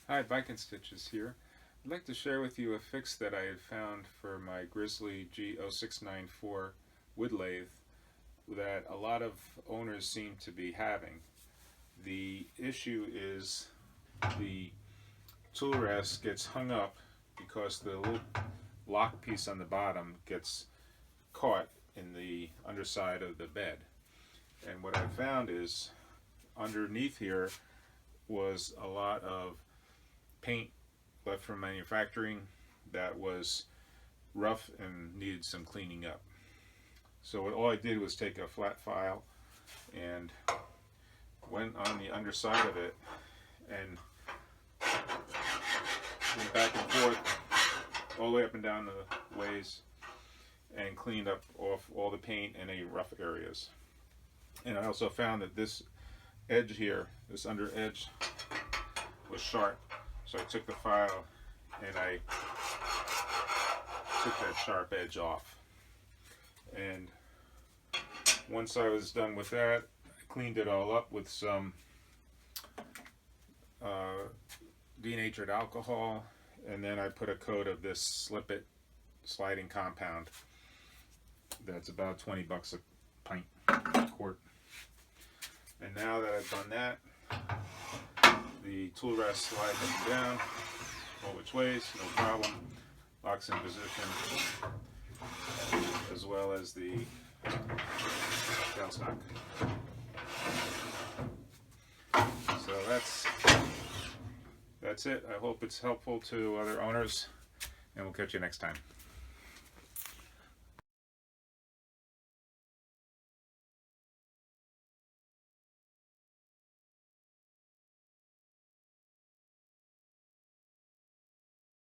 Hi, Bike and Stitches here. I'd like to share with you a fix that I had found for my Grizzly G0694 Wood Lathe that a lot of owners seem to be having. The issue is the tool rest gets hung up because the little lock piece on the bottom gets caught in the underside of the bed. And what I found is underneath here was a lot of paint left from manufacturing that was rough and needed some cleaning up. So all I did was take a flat file and went on the underside of it and went back and forth all the way up and down the ways and cleaned up off all the paint and any rough areas. And I also found that this edge here, this under edge, was sharp. So I took the file and I took that sharp edge off. And once I was done with that, I cleaned it all up with some denatured alcohol, and then I put a coat of this Slip It sliding compound. That's about 20 bucks a pint, quart. And now that I've done that, the tool rest slides up and down all which ways, no problem. Locks in position, as well as the tailstock. So that's it. I hope it's helpful to other owners, and we'll catch you next time.